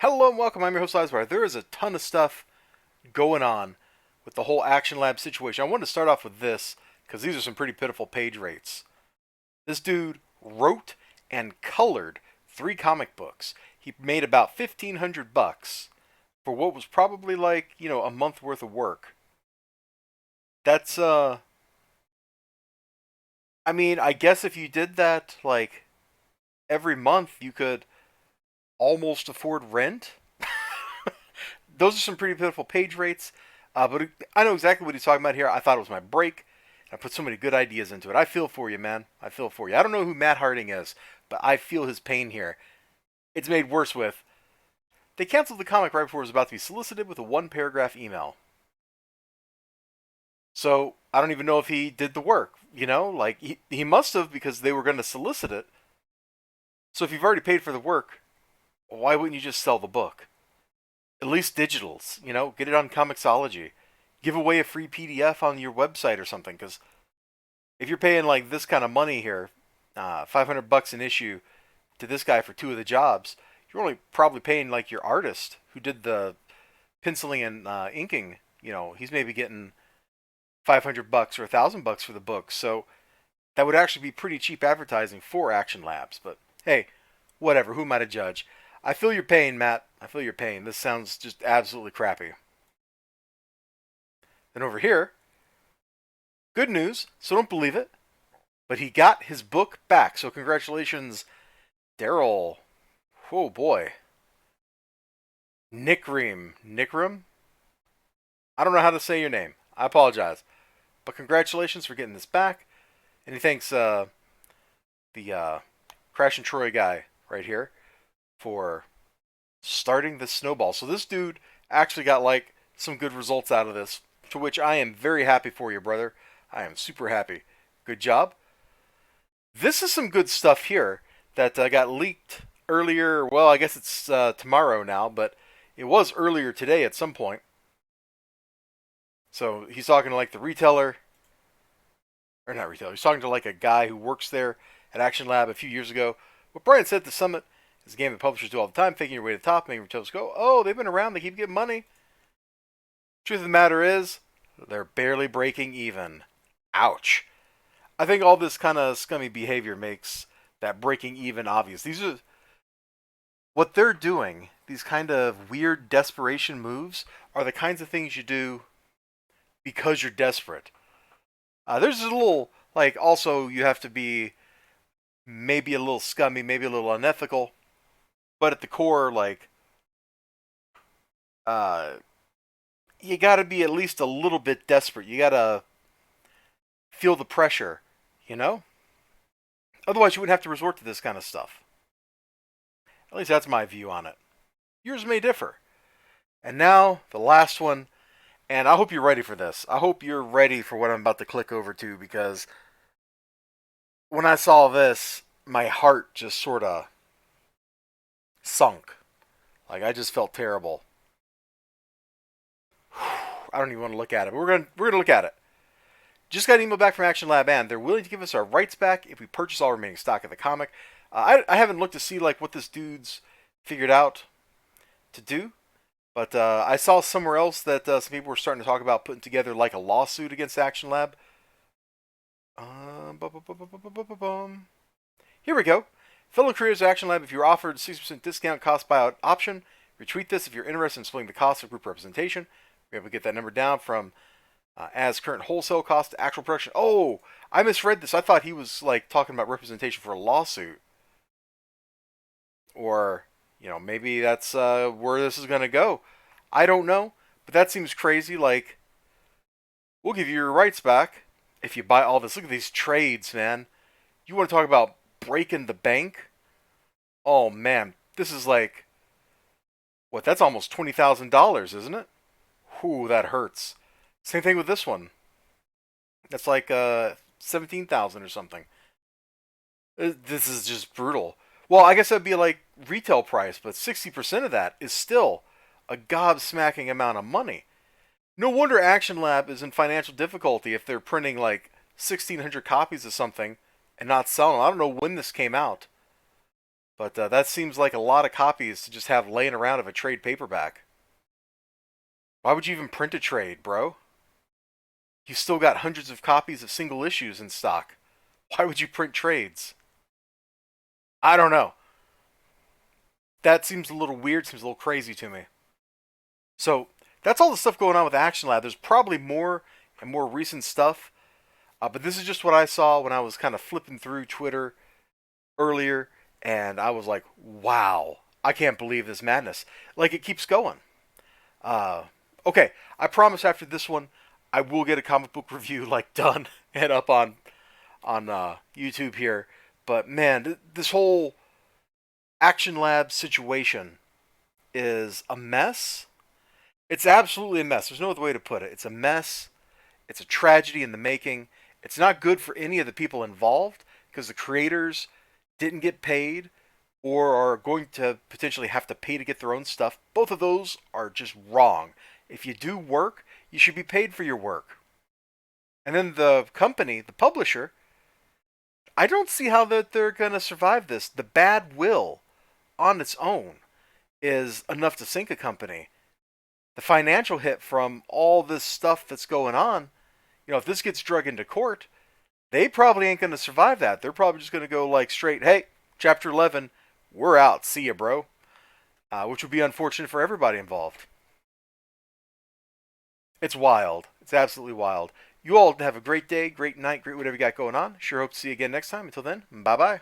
Hello and welcome. I'm your host, Elizibar. There is a ton of stuff going on with the whole Action Lab situation. I wanted to start off with this because these are some pretty pitiful page rates. This dude wrote and colored 3 comic books. He made about $1,500 for what was probably like, a month worth of work. That's I guess if you did that like every month, you could almost afford rent. Those are some pretty pitiful page rates. But I know exactly what he's talking about here. I thought it was my break. I put so many good ideas into it. I feel for you, man. I feel for you. I don't know who Matt Harding is, but I feel his pain here. It's made worse with they canceled the comic right before it was about to be solicited with a 1 paragraph email. So I don't even know if he did the work. Like he must have because they were going to solicit it. So if you've already paid for the work, why wouldn't you just sell the book? At least digitals, get it on Comixology. Give away a free PDF on your website or something. Because if you're paying like this kind of money here, $500 an issue to this guy for 2 of the jobs, you're only probably paying like your artist who did the penciling and inking. He's maybe getting $500 or $1,000 for the book. So that would actually be pretty cheap advertising for Action Labs. But hey, whatever. Who am I to judge? I feel your pain, Matt. I feel your pain. This sounds just absolutely crappy. Then over here, good news, so don't believe it, but he got his book back. So congratulations, Daryl. Oh boy. Nickrim? I don't know how to say your name. I apologize. But congratulations for getting this back. And he thanks the Crash and Troy guy right here for starting this snowball. So this dude actually got like some good results out of this, to which I am very happy for you, brother. I am super happy. Good job. This is some good stuff here that got leaked earlier. Well, I guess it's tomorrow now, but it was earlier today at some point. So he's talking to like the retailer, or not retailer. He's talking to like a guy who works there at Action Lab a few years ago. What Brian said at the summit is a game that publishers do all the time, faking your way to the top, making retailers go, "Oh, they've been around. They keep getting money." Truth of the matter is, they're barely breaking even. Ouch. I think all this kind of scummy behavior makes that breaking even obvious. These are what they're doing. These kind of weird desperation moves are the kinds of things you do because you're desperate. There's a little like also you have to be maybe a little scummy, maybe a little unethical, but at the core, like uh, you got to be at least a little bit desperate. You got to feel the pressure, you know. Otherwise, you wouldn't have to resort to this kind of stuff. At least that's my view on it. Yours may differ. And now the last one, and I hope you're ready for this. I hope you're ready for what I'm about to click over to because when I saw this, my heart just sort of sunk. Like I just felt terrible. I don't even want to look at it. But we're gonna look at it. Just got an email back from Action Lab, and they're willing to give us our rights back if we purchase all remaining stock of the comic. I haven't looked to see like what this dude's figured out to do, but I saw somewhere else that some people were starting to talk about putting together like a lawsuit against Action Lab. Here we go. Fellow creators of Action Lab, if you're offered 60% discount cost buyout option, retweet this if you're interested in splitting the cost of group representation. We're able to get that number down from as current wholesale cost to actual production. Oh, I misread this. I thought he was like talking about representation for a lawsuit, or maybe that's where this is gonna go. I don't know, but that seems crazy. Like, we'll give you your rights back if you buy all this. Look at these trades, man. You want to talk about breaking the bank? Oh man, this is like what? That's almost $20,000, isn't it? Whew, that hurts. Same thing with this one. That's like 17,000 or something. This is just brutal. Well, I guess that'd be like retail price, but 60% of that is still a gobsmacking amount of money. No wonder Action Lab is in financial difficulty if they're printing like 1,600 copies of something and not selling them. I don't know when this came out, But that seems like a lot of copies to just have laying around of a trade paperback. Why would you even print a trade, bro? You still got hundreds of copies of single issues in stock. Why would you print trades? I don't know. That seems a little weird, seems a little crazy to me. So that's all the stuff going on with Action Lab. There's probably more and more recent stuff, but this is just what I saw when I was kind of flipping through Twitter earlier, and I was like, wow, I can't believe this madness. Like, it keeps going. Uh, okay, I promise after this one, I will get a comic book review like done and up on YouTube here. But man, this whole Action Lab situation is a mess. It's absolutely a mess. There's no other way to put it. It's a mess. It's a tragedy in the making. It's not good for any of the people involved because the creators didn't get paid or are going to potentially have to pay to get their own stuff. Both of those are just wrong. If you do work, you should be paid for your work. And then the company, the publisher, I don't see how that they're going to survive this. The bad will on its own is enough to sink a company. The financial hit from all this stuff that's going on, if this gets drug into court, they probably ain't going to survive that. They're probably just going to go like straight, hey, Chapter 11, we're out. See ya, bro. Which would be unfortunate for everybody involved. It's wild. It's absolutely wild. You all have a great day, great night, great whatever you got going on. Sure hope to see you again next time. Until then, bye bye.